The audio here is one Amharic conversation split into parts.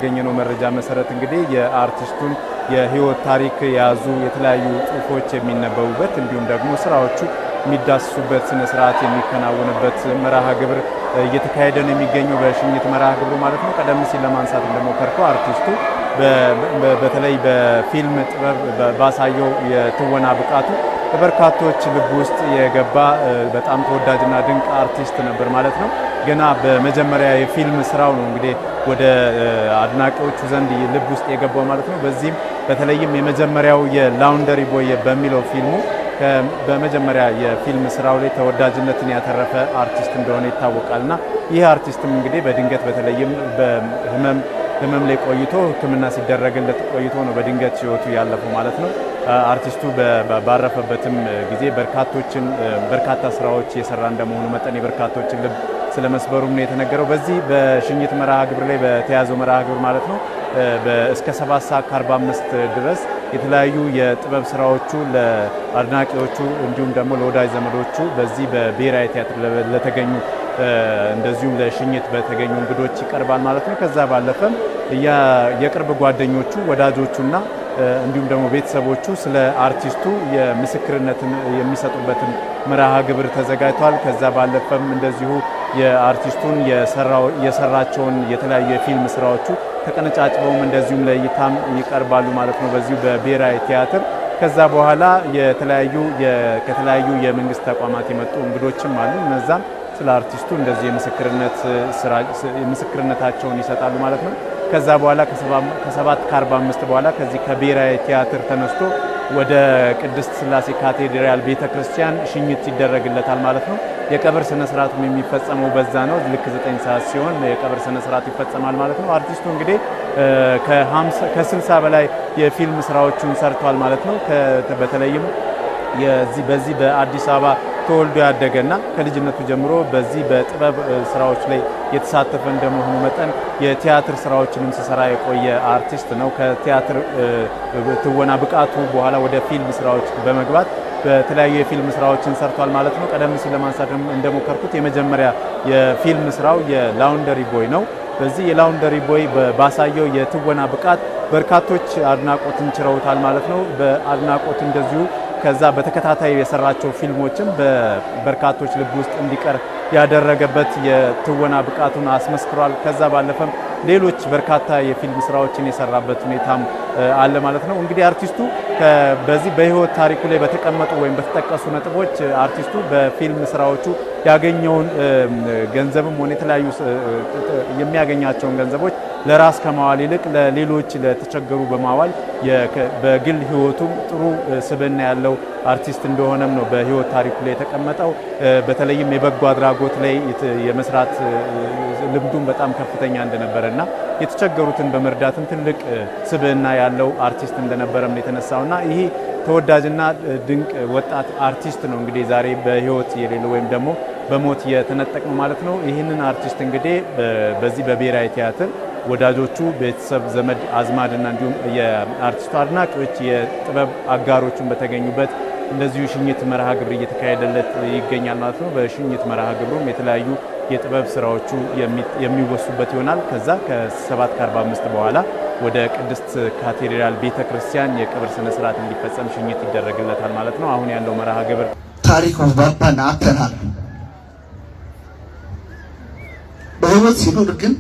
ገኘነው መረጃ መሰረት እንግዲህ የአርቲስቱን የህይወት ታሪክ የያዙ የተለያዩ ጽሁፎች የሚነበቡበት እንዲሁም ደግሞ ስራዎቹ የሚዳስሱበት ስነ ስርዓት የሚከናወንበት መርሃ ግብር እየተካሄደ ነው የሚገኘው በሽኝት መርሃ ግብሩ ማለት ነው። ቀደም ሲል ለማንሳት እንደሞከርከው አርቲስቱ በተለይ በፊልም ጥበብ ባሳየው የትወና ብቃቱ በበርካቶች ልብ ውስጥ የገባ በጣም ተወዳጅና ድንቅ አርቲስት ነበር ማለት ነው። ገና በመጀመሪያ የፊልም ስራው ነው እንግዲህ ወደ አድናቂዎቹ ዘንድ ልብ ውስጥ የገባው ማለት ነው። በዚህም በተለይም የመጀመሪያው የላውንደሪ ቦይ በሚለው ፊልሙ በመጀመሪያ የፊልም ስራው ላይ ተወዳጅነትን ያተረፈ አርቲስት እንደሆነ ይታወቃልና ይህ አርቲስትም እንግዲህ በድንገት በተለይም በህመም ላይ ቆይቶ ሕክምና ሲደረግለት ቆይቶ ነው በድንገት ህይወቱ ያለፈው ማለት ነው። አርቲስቱ ባረፈበትም ጊዜ በርካታ ስራዎች የሰራ እንደመሆኑ መጠን የበርካቶችን ልብ ስለመስበሩም ነው የተነገረው። በዚህ በሽኝት መርሃ ግብር ላይ በተያዘው መርሃ ግብር ማለት ነው እስከ 7:45 ድረስ የተለያዩ የጥበብ ስራዎቹ ለአድናቂዎቹ እንዲሁም ደግሞ ለወዳጅ ዘመዶቹ በዚህ በብሔራዊ ቲያትር ለተገኙ እንደዚሁም ለሽኝት በተገኙ እንግዶች ይቀርባል ማለት ነው። ከዛ ባለፈም የቅርብ ጓደኞቹ ወዳጆቹና እንዲሁም ደግሞ ቤተሰቦቹ ስለ አርቲስቱ የምስክርነትን የሚሰጡበትን መርሃ ግብር ተዘጋጅቷል። ከዛ ባለፈም እንደዚሁ የአርቲስቱን የሰራቸውን የተለያዩ የፊልም ስራዎቹ ተቀነጫጭበውም እንደዚሁም ለእይታም ይቀርባሉ ማለት ነው በዚሁ በብሔራዊ ቲያትር። ከዛ በኋላ ከተለያዩ የመንግስት ተቋማት የመጡ እንግዶችም አሉ። እነዛም ስለ አርቲስቱ እንደዚህ የምስክርነታቸውን ይሰጣሉ ማለት ነው። ከዛ በኋላ ከ7:45 በኋላ ከዚህ ከብሔራዊ ቲያትር ተነስቶ ወደ ቅድስት ሥላሴ ካቴድራል ቤተክርስቲያን ሽኝት ይደረግለታል ማለት ነው። የቀብር ስነ ስርዓቱም የሚፈጸመው በዛ ነው። ልክ 9 ሰዓት ሲሆን የቀብር ስነ ስርዓት ይፈጸማል ማለት ነው። አርቲስቱ እንግዲህ ከ60 በላይ የፊልም ስራዎችን ሰርቷል ማለት ነው። በተለይም በዚህ በአዲስ አበባ ተወልዶ ያደገና ከልጅነቱ ጀምሮ በዚህ በጥበብ ስራዎች ላይ የተሳተፈ እንደመሆኑ መጠን የቲያትር ስራዎችንም ሲሰራ የቆየ አርቲስት ነው። ከቲያትር ትወና ብቃቱ በኋላ ወደ ፊልም ስራዎች በመግባት በተለያዩ የፊልም ስራዎችን ሰርቷል ማለት ነው። ቀደም ሲል ለማንሳት እንደሞከርኩት የመጀመሪያ የፊልም ስራው የላውንደሪ ቦይ ነው። በዚህ የላውንደሪ ቦይ ባሳየው የትወና ብቃት በርካቶች አድናቆትን ችረውታል ማለት ነው። በአድናቆት እንደዚሁ ከዛ በተከታታይ የሰራቸው ፊልሞችም በበርካቶች ልብ ውስጥ እንዲቀር ያደረገበት የትወና ብቃቱን አስመስክሯል። ከዛ ባለፈም ሌሎች በርካታ የፊልም ስራዎችን የሰራበት ሁኔታም አለ ማለት ነው። እንግዲህ አርቲስቱ በዚህ በህይወት ታሪኩ ላይ በተቀመጡ ወይም በተጠቀሱ ነጥቦች አርቲስቱ በፊልም ስራዎቹ ያገኘውን ገንዘብም ሆነ የተለያዩ የሚያገኛቸውን ገንዘቦች ለራስ ከማዋል ይልቅ ለሌሎች ለተቸገሩ በማዋል በግል ህይወቱም ጥሩ ስብዕና ያለው አርቲስት እንደሆነም ነው በህይወት ታሪኩ ላይ የተቀመጠው። በተለይም የበጎ አድራጎት ላይ የመስራት ልምዱም በጣም ከፍተኛ እንደነበረና የተቸገሩትን በመርዳትም ትልቅ ስብዕና ያለው አርቲስት እንደነበረም ነው የተነሳውና ይሄ ተወዳጅና ድንቅ ወጣት አርቲስት ነው እንግዲህ ዛሬ በህይወት የሌለው ወይም ደግሞ በሞት የተነጠቅነው ማለት ነው። ይህንን አርቲስት እንግዲህ በዚህ በብሔራዊ ቲያትር ወዳጆቹ፣ ቤተሰብ፣ ዘመድ አዝማድና እንዲሁም የአርቲስቱ አድናቂዎች የጥበብ አጋሮቹን በተገኙበት እንደዚሁ ሽኝት መርሃ ግብር እየተካሄደለት ይገኛል ማለት ነው። በሽኝት መርሃ ግብሩም የተለያዩ የጥበብ ስራዎቹ የሚወሱበት ይሆናል። ከዛ ከ7:45 በኋላ ወደ ቅድስት ካቴድራል ቤተክርስቲያን የቀብር ስነ ስርዓት እንዲፈጸም ሽኝት ይደረግለታል ማለት ነው። አሁን ያለው መርሃ ግብር ታሪክ ባባና አተናል በህይወት ሲኖር ግን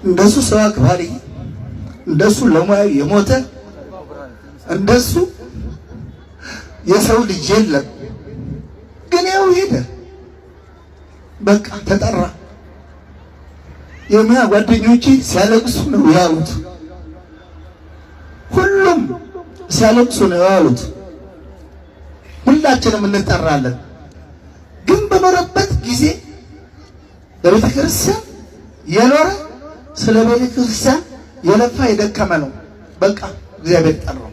እንደሱ ሰው አክባሪ፣ እንደሱ ለሙያው የሞተ እንደሱ የሰው ልጅ የለም። ግን ያው ሄደ፣ በቃ ተጠራ። የሙያ ጓደኞቼ ሲያለቅሱ ነው ያሉት፣ ሁሉም ሲያለቅሱ ነው ያሉት። ሁላችንም እንጠራለን። ግን በኖረበት ጊዜ በቤተ ክርስቲያን የኖረ ስለ ቤተ ክርስቲያን የለፋ የደከመ ነው። በቃ እግዚአብሔር ጠራው።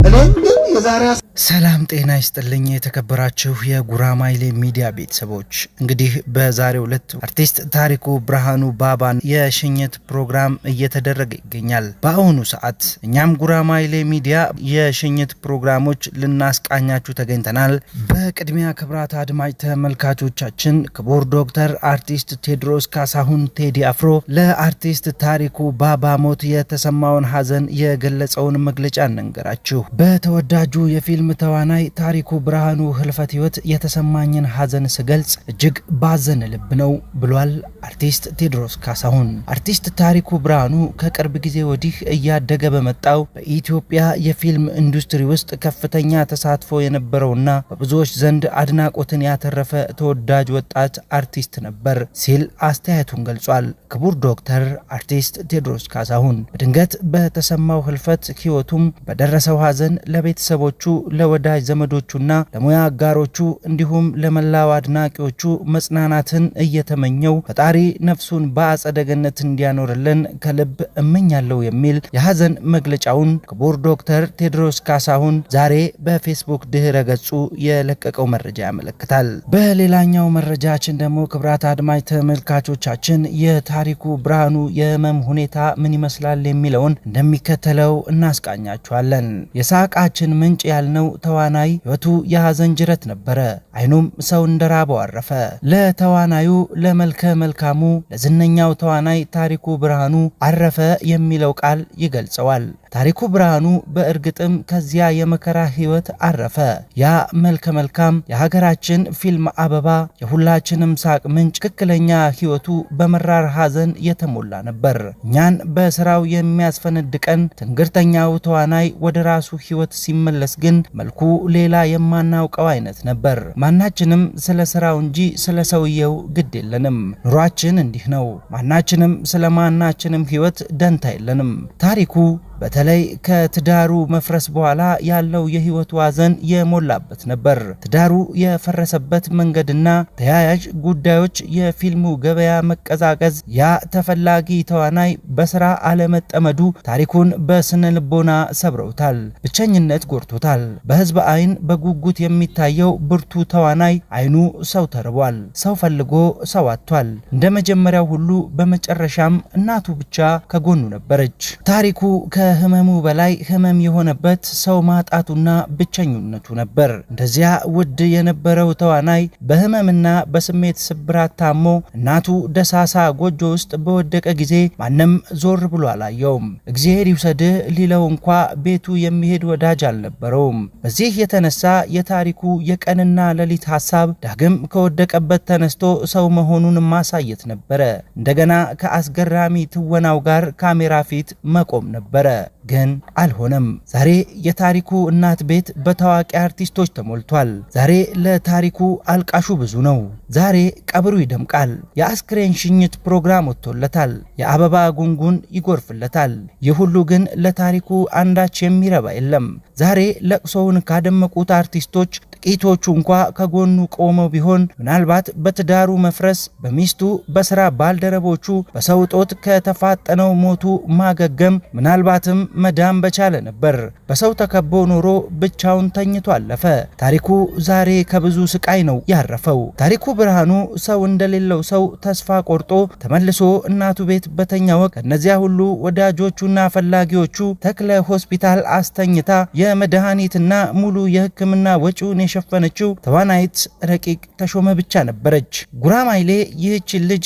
እኔም ግን የዛሬ ሰላም ጤና ይስጥልኝ የተከበራችሁ የጉራማይሌ ሚዲያ ቤተሰቦች እንግዲህ በዛሬው ዕለት አርቲስት ታሪኩ ብርሃኑ ባባን የሽኝት ፕሮግራም እየተደረገ ይገኛል። በአሁኑ ሰዓት እኛም ጉራማይሌ ሚዲያ የሽኝት ፕሮግራሞች ልናስቃኛችሁ ተገኝተናል። በቅድሚያ ክብራት አድማጭ ተመልካቾቻችን ክቡር ዶክተር አርቲስት ቴዎድሮስ ካሳሁን ቴዲ አፍሮ ለአርቲስት ታሪኩ ባባ ሞት የተሰማውን ሐዘን የገለጸውን መግለጫ እንንገራችሁ። በተወዳጁ የፊልም ተዋናይ ታሪኩ ብርሃኑ ህልፈት ህይወት የተሰማኝን ሐዘን ስገልጽ እጅግ ባዘነ ልብ ነው ብሏል አርቲስት ቴዎድሮስ ካሳሁን። አርቲስት ታሪኩ ብርሃኑ ከቅርብ ጊዜ ወዲህ እያደገ በመጣው በኢትዮጵያ የፊልም ኢንዱስትሪ ውስጥ ከፍተኛ ተሳትፎ የነበረውና በብዙዎች ዘንድ አድናቆትን ያተረፈ ተወዳጅ ወጣት አርቲስት ነበር ሲል አስተያየቱን ገልጿል። ክቡር ዶክተር አርቲስት ቴዎድሮስ ካሳሁን በድንገት በተሰማው ህልፈት ህይወቱም በደረሰው ሐዘን ለቤተሰቦቹ ለወዳጅ ዘመዶቹና ለሙያ አጋሮቹ እንዲሁም ለመላው አድናቂዎቹ መጽናናትን እየተመኘው ፈጣሪ ነፍሱን በአጸደ ገነት እንዲያኖርልን ከልብ እመኛለሁ የሚል የሐዘን መግለጫውን ክቡር ዶክተር ቴዎድሮስ ካሳሁን ዛሬ በፌስቡክ ድህረ ገጹ የለቀቀው መረጃ ያመለክታል። በሌላኛው መረጃችን ደግሞ ክብራት አድማጭ ተመልካቾቻችን የታሪኩ ብርሃኑ የህመም ሁኔታ ምን ይመስላል የሚለውን እንደሚከተለው እናስቃኛችኋለን። የሳቃችን ምንጭ ያልነው ተዋናይ ህይወቱ የሐዘን ጅረት ነበረ። አይኑም ሰው እንደራበው አረፈ። ለተዋናዩ ለመልከ መልካሙ ለዝነኛው ተዋናይ ታሪኩ ብርሃኑ አረፈ የሚለው ቃል ይገልጸዋል። ታሪኩ ብርሃኑ በእርግጥም ከዚያ የመከራ ህይወት አረፈ። ያ መልከ መልካም የሀገራችን ፊልም አበባ የሁላችንም ሳቅ ምንጭ ትክክለኛ ህይወቱ በመራር ሐዘን የተሞላ ነበር። እኛን በስራው የሚያስፈነድቀን ትንግርተኛው ተዋናይ ወደ ራሱ ህይወት ሲመለስ ግን መልኩ ሌላ የማናውቀው አይነት ነበር። ማናችንም ስለ ስራው እንጂ ስለ ሰውየው ግድ የለንም። ኑሯችን እንዲህ ነው። ማናችንም ስለ ማናችንም ህይወት ደንታ የለንም። ታሪኩ በተለይ ከትዳሩ መፍረስ በኋላ ያለው የህይወቱ ሐዘን የሞላበት ነበር። ትዳሩ የፈረሰበት መንገድና ተያያዥ ጉዳዮች፣ የፊልሙ ገበያ መቀዛቀዝ፣ ያ ተፈላጊ ተዋናይ በስራ አለመጠመዱ ታሪኩን በስነ ልቦና ሰብረውታል። ብቸኝነት ጎርቶታል። በህዝብ አይን በጉጉት የሚታየው ብርቱ ተዋናይ አይኑ ሰው ተርቧል። ሰው ፈልጎ ሰው አጥቷል። እንደመጀመሪያው ሁሉ በመጨረሻም እናቱ ብቻ ከጎኑ ነበረች። ታሪኩ ከህመሙ በላይ ህመም የሆነበት ሰው ማጣቱና ብቸኝነቱ ነበር። እንደዚያ ውድ የነበረው ተዋናይ በህመምና በስሜት ስብራት ታሞ እናቱ ደሳሳ ጎጆ ውስጥ በወደቀ ጊዜ ማንም ዞር ብሎ አላየውም። እግዚአብሔር ይውሰድህ ሊለው እንኳ ቤቱ የሚሄድ ወዳጅ አልነበረውም። በዚህ የተነሳ የታሪኩ የቀንና ሌሊት ሐሳብ ዳግም ከወደቀበት ተነስቶ ሰው መሆኑን ማሳየት ነበረ። እንደገና ከአስገራሚ ትወናው ጋር ካሜራ ፊት መቆም ነበረ። ግን አልሆነም። ዛሬ የታሪኩ እናት ቤት በታዋቂ አርቲስቶች ተሞልቷል። ዛሬ ለታሪኩ አልቃሹ ብዙ ነው። ዛሬ ቀብሩ ይደምቃል። የአስክሬን ሽኝት ፕሮግራም ወጥቶለታል። የአበባ ጉንጉን ይጎርፍለታል። ይህ ሁሉ ግን ለታሪኩ አንዳች የሚረባ የለም። ዛሬ ለቅሶውን ካደመቁት አርቲስቶች ጥቂቶቹ እንኳ ከጎኑ ቆመው ቢሆን ምናልባት በትዳሩ መፍረስ፣ በሚስቱ፣ በስራ ባልደረቦቹ፣ በሰው ጦት ከተፋጠነው ሞቱ ማገገም ምናልባትም መዳም በቻለ ነበር። በሰው ተከቦ ኖሮ ብቻውን ተኝቶ አለፈ። ታሪኩ ዛሬ ከብዙ ስቃይ ነው ያረፈው። ታሪኩ ብርሃኑ ሰው እንደሌለው ሰው ተስፋ ቆርጦ ተመልሶ እናቱ ቤት በተኛ ወቅት እነዚያ ሁሉ ወዳጆቹና ፈላጊዎቹ ተክለ ሆስፒታል አስተኝታ የመድኃኒትና ሙሉ የሕክምና ወጪውን የሸፈነችው ተዋናይት ረቂቅ ተሾመ ብቻ ነበረች። ጉራማይሌ ይህችን ልጅ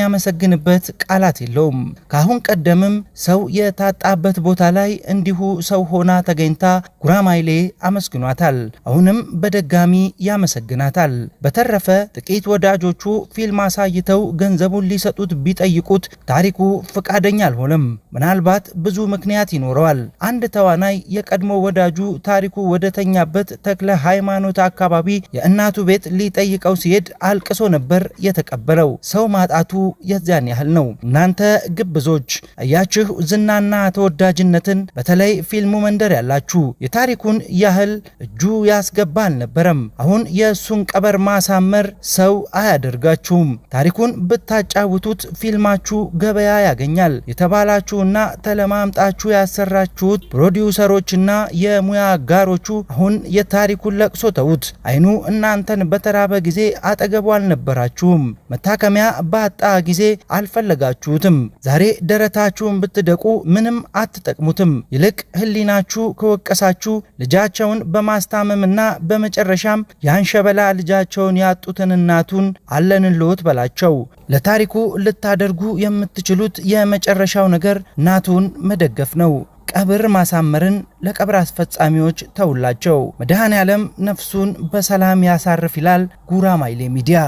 የሚያመሰግንበት ቃላት የለውም። ካሁን ቀደምም ሰው የታጣበት ቦታ ላይ እንዲሁ ሰው ሆና ተገኝታ ጉራማይሌ አመስግኗታል። አሁንም በደጋሚ ያመሰግናታል። በተረፈ ጥቂት ወዳጆቹ ፊልም አሳይተው ገንዘቡን ሊሰጡት ቢጠይቁት ታሪኩ ፈቃደኛ አልሆነም። ምናልባት ብዙ ምክንያት ይኖረዋል። አንድ ተዋናይ የቀድሞ ወዳጁ ታሪኩ ወደተኛበት ተክለ ሃይማኖት ሃይማኖት አካባቢ የእናቱ ቤት ሊጠይቀው ሲሄድ አልቅሶ ነበር የተቀበለው። ሰው ማጣቱ የዚያን ያህል ነው። እናንተ ግብዞች አያችሁ ዝናና ተወዳጅነትን በተለይ ፊልሙ መንደር ያላችሁ የታሪኩን ያህል እጁ ያስገባ አልነበረም። አሁን የሱን ቀበር ማሳመር ሰው አያደርጋችሁም። ታሪኩን ብታጫውቱት ፊልማችሁ ገበያ ያገኛል የተባላችሁና ተለማምጣችሁ ያሰራችሁት ፕሮዲውሰሮችና የሙያ አጋሮቹ አሁን የታሪኩን ለቅሶ ተውት። አይኑ እናንተን በተራበ ጊዜ አጠገቡ አልነበራችሁም። መታከሚያ ባጣ ጊዜ አልፈለጋችሁትም። ዛሬ ደረታችሁን ብትደቁ ምንም አትጠቅሙትም። ይልቅ ህሊናችሁ ከወቀሳችሁ ልጃቸውን በማስታመምና በመጨረሻም ያንሸበላ ልጃቸውን ያጡትን እናቱን አለንልዎት በላቸው። ለታሪኩ ልታደርጉ የምትችሉት የመጨረሻው ነገር እናቱን መደገፍ ነው። ቀብር ማሳመርን ለቀብር አስፈጻሚዎች ተውላቸው። መድኃኔዓለም ነፍሱን በሰላም ያሳርፍ ይላል ጉራማይሌ ሚዲያ።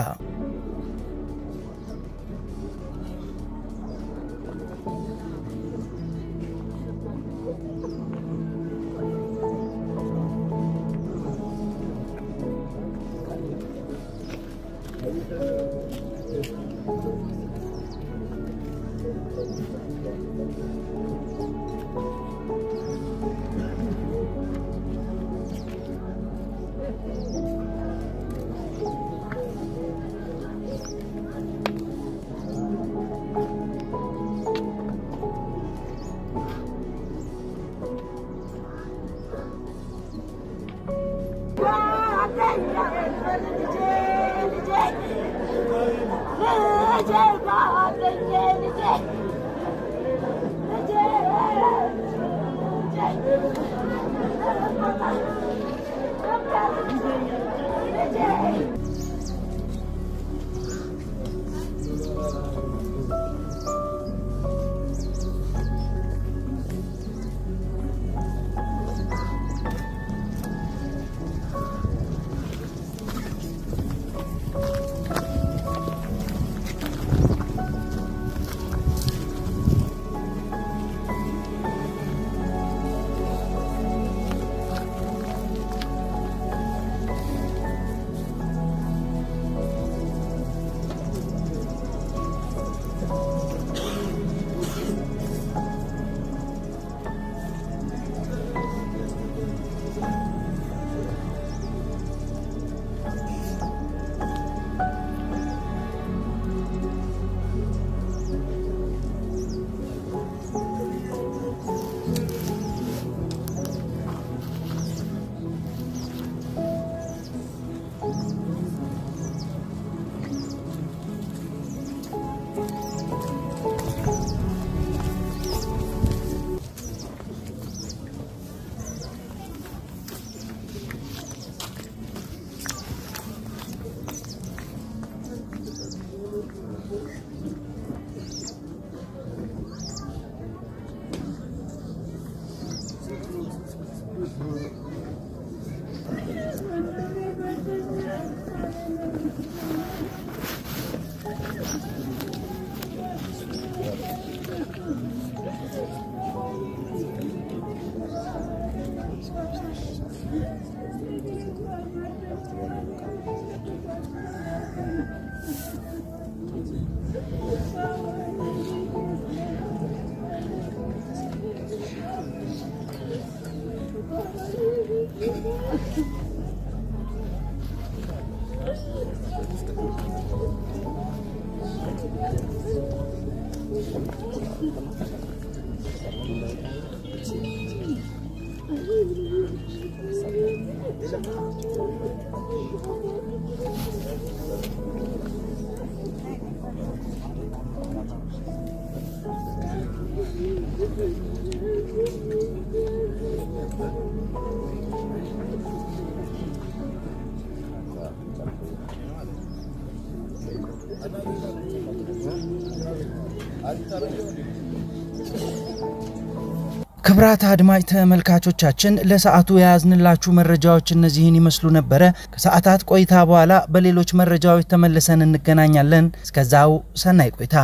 ክብራት አድማጭ ተመልካቾቻችን ለሰዓቱ ያዝንላችሁ መረጃዎች እነዚህን ይመስሉ ነበር። ከሰዓታት ቆይታ በኋላ በሌሎች መረጃዎች ተመልሰን እንገናኛለን። እስከዛው ሰናይ ቆይታ።